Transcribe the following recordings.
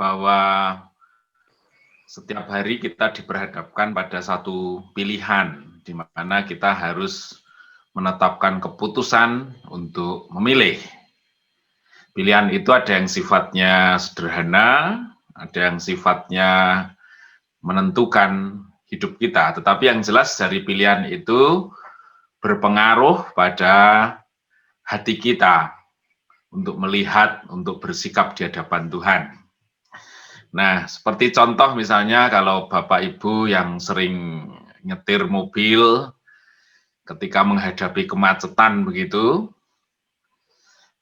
bahwa setiap hari kita diperhadapkan pada satu pilihan, di mana kita harus menetapkan keputusan untuk memilih. Pilihan itu ada yang sifatnya sederhana, ada yang sifatnya menentukan hidup kita. Tetapi yang jelas dari pilihan itu berpengaruh pada hati kita untuk melihat, untuk bersikap di hadapan Tuhan. Nah, seperti contoh misalnya kalau Bapak Ibu yang sering nyetir mobil ketika menghadapi kemacetan begitu,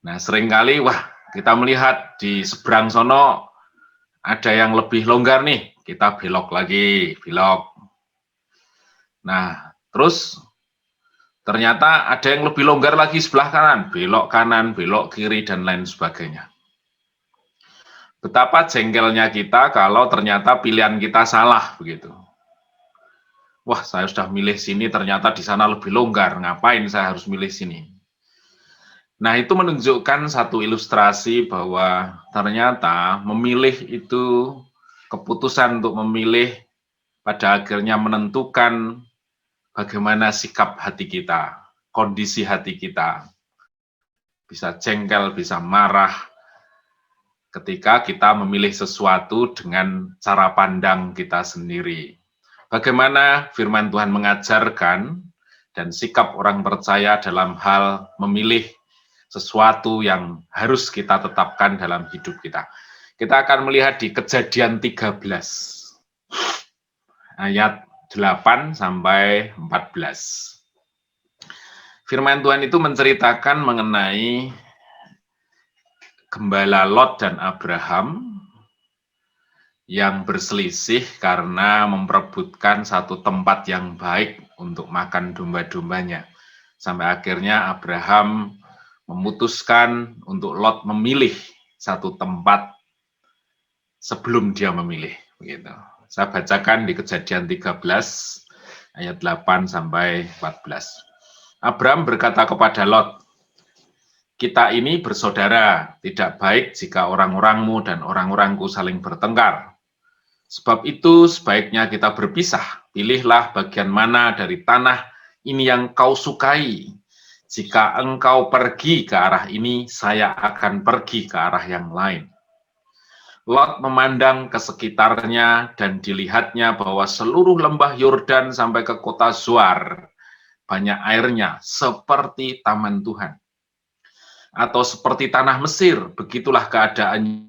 nah seringkali kita melihat di seberang sono ada yang lebih longgar nih, kita belok lagi, belok. Nah, terus ternyata ada yang lebih longgar lagi sebelah kanan, belok kiri, dan lain sebagainya. Betapa jengkelnya kita kalau ternyata pilihan kita salah begitu. Wah, saya sudah milih sini, ternyata di sana lebih longgar. Ngapain saya harus milih sini? Nah, itu menunjukkan satu ilustrasi bahwa ternyata memilih itu, keputusan untuk memilih pada akhirnya menentukan bagaimana sikap hati kita, kondisi hati kita. Bisa jengkel, bisa marah, ketika kita memilih sesuatu dengan cara pandang kita sendiri. Bagaimana firman Tuhan mengajarkan dan sikap orang percaya dalam hal memilih sesuatu yang harus kita tetapkan dalam hidup kita. Kita akan melihat di Kejadian 13 ayat 8 sampai 14. Firman Tuhan itu menceritakan mengenai gembala Lot dan Abraham yang berselisih karena memperebutkan satu tempat yang baik untuk makan domba-dombanya. Sampai akhirnya Abraham memutuskan untuk Lot memilih satu tempat sebelum dia memilih. Begitu. Saya bacakan di Kejadian 13 ayat 8 sampai 14. Abraham berkata kepada Lot, "Kita ini bersaudara, tidak baik jika orang-orangmu dan orang-orangku saling bertengkar. Sebab itu sebaiknya kita berpisah, pilihlah bagian mana dari tanah ini yang kau sukai. Jika engkau pergi ke arah ini, saya akan pergi ke arah yang lain." Lot memandang ke sekitarnya dan dilihatnya bahwa seluruh lembah Yordan sampai ke kota Zoar, banyak airnya seperti taman Tuhan. Atau seperti tanah Mesir, begitulah keadaannya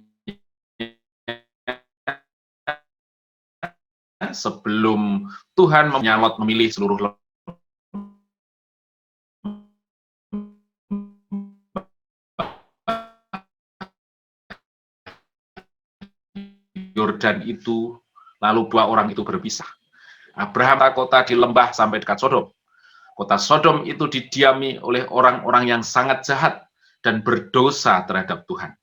sebelum Tuhan menyalot memilih seluruh Yordan itu, lalu dua orang itu berpisah. Abraham kota di lembah sampai dekat Sodom. Kota Sodom itu didiami oleh orang-orang yang sangat jahat dan berdosa terhadap Tuhan.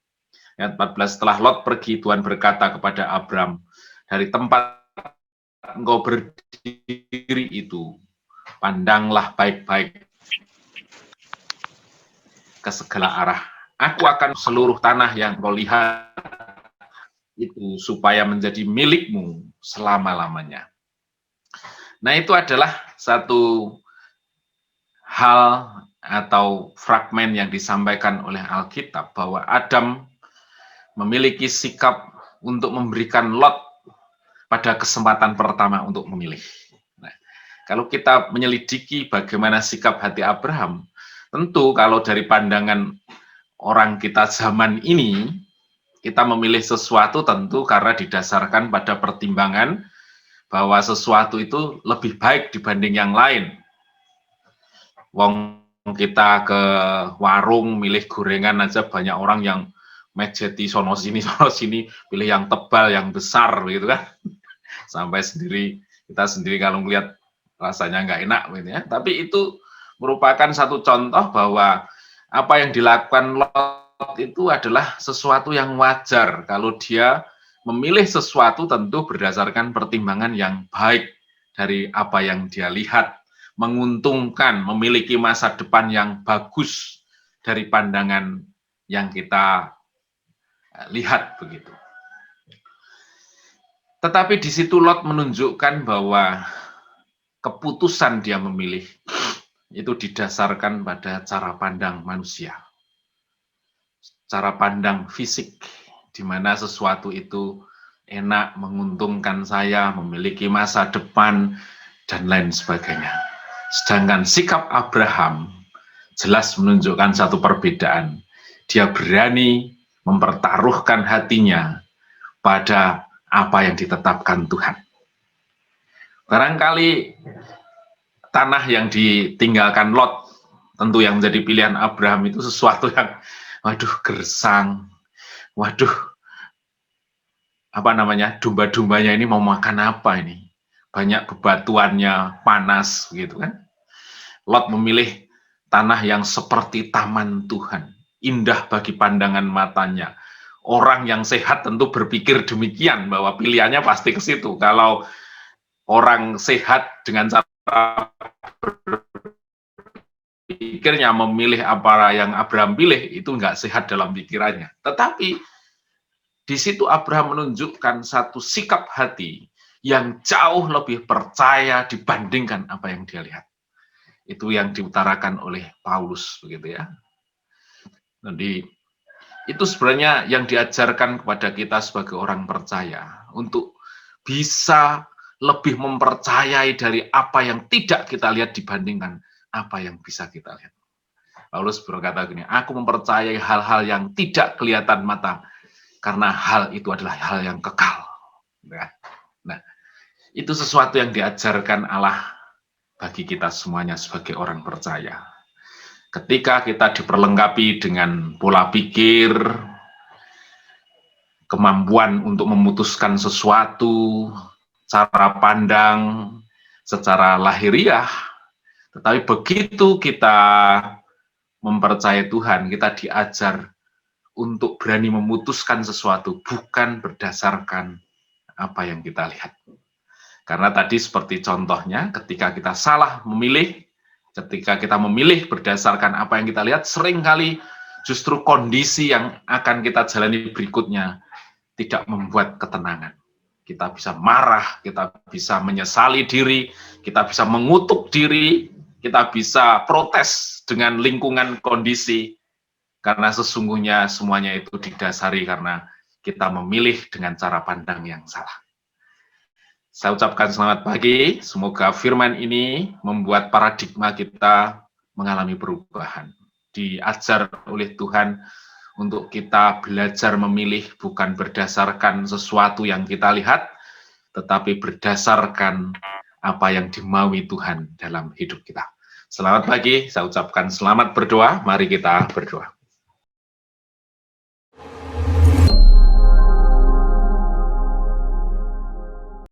Ayat 14, setelah Lot pergi, Tuhan berkata kepada Abraham, "Dari tempat engkau berdiri itu, pandanglah baik-baik ke segala arah. Aku akan seluruh tanah yang kau lihat itu supaya menjadi milikmu selama-lamanya." Nah, itu adalah satu hal atau fragmen yang disampaikan oleh Alkitab bahwa Adam memiliki sikap untuk memberikan Lot pada kesempatan pertama untuk memilih. Nah, kalau kita menyelidiki bagaimana sikap hati Abraham, tentu kalau dari pandangan orang kita zaman ini, kita memilih sesuatu tentu karena didasarkan pada pertimbangan bahwa sesuatu itu lebih baik dibanding yang lain. Wong kita ke warung milih gorengan aja banyak orang yang mejeti sono sini pilih yang tebal, yang besar gitu kan. Sampai kita sendiri kalau melihat rasanya nggak enak gitu ya. Tapi itu merupakan satu contoh bahwa apa yang dilakukan Lot itu adalah sesuatu yang wajar kalau dia memilih sesuatu tentu berdasarkan pertimbangan yang baik dari apa yang dia lihat, menguntungkan, memiliki masa depan yang bagus dari pandangan yang kita lihat begitu. Tetapi di situ Lot menunjukkan bahwa keputusan dia memilih itu didasarkan pada cara pandang manusia. Cara pandang fisik, di mana sesuatu itu enak, menguntungkan saya, memiliki masa depan, dan lain sebagainya. Sedangkan sikap Abraham jelas menunjukkan satu perbedaan. Dia berani mempertaruhkan hatinya pada apa yang ditetapkan Tuhan. Barangkali tanah yang ditinggalkan Lot, tentu yang menjadi pilihan Abraham itu sesuatu yang, waduh, gersang, waduh, apa namanya, domba-dombanya ini mau makan apa ini? Banyak bebatuannya, panas, gitu kan. Lot memilih tanah yang seperti taman Tuhan, indah bagi pandangan matanya. Orang yang sehat tentu berpikir demikian, bahwa pilihannya pasti ke situ. Kalau orang sehat dengan cara berpikirnya memilih apa yang Abraham pilih, itu nggak sehat dalam pikirannya. Tetapi di situ Abraham menunjukkan satu sikap hati yang jauh lebih percaya dibandingkan apa yang dia lihat. Itu yang diutarakan oleh Paulus, begitu ya. Jadi itu sebenarnya yang diajarkan kepada kita sebagai orang percaya, untuk bisa lebih mempercayai dari apa yang tidak kita lihat dibandingkan apa yang bisa kita lihat. Paulus berkata gini, aku mempercayai hal-hal yang tidak kelihatan mata, karena hal itu adalah hal yang kekal. Nah, itu sesuatu yang diajarkan Allah bagi kita semuanya sebagai orang percaya. Ketika kita diperlengkapi dengan pola pikir, kemampuan untuk memutuskan sesuatu, cara pandang secara lahiriah, tetapi begitu kita mempercayai Tuhan, kita diajar untuk berani memutuskan sesuatu bukan berdasarkan apa yang kita lihat. Karena tadi seperti contohnya, ketika kita salah memilih, ketika kita memilih berdasarkan apa yang kita lihat, seringkali justru kondisi yang akan kita jalani berikutnya tidak membuat ketenangan. Kita bisa marah, kita bisa menyesali diri, kita bisa mengutuk diri, kita bisa protes dengan lingkungan kondisi, karena sesungguhnya semuanya itu didasari karena kita memilih dengan cara pandang yang salah. Saya ucapkan selamat pagi, semoga firman ini membuat paradigma kita mengalami perubahan. Diajar oleh Tuhan untuk kita belajar memilih bukan berdasarkan sesuatu yang kita lihat, tetapi berdasarkan apa yang dimaui Tuhan dalam hidup kita. Selamat pagi, saya ucapkan selamat berdoa, mari kita berdoa.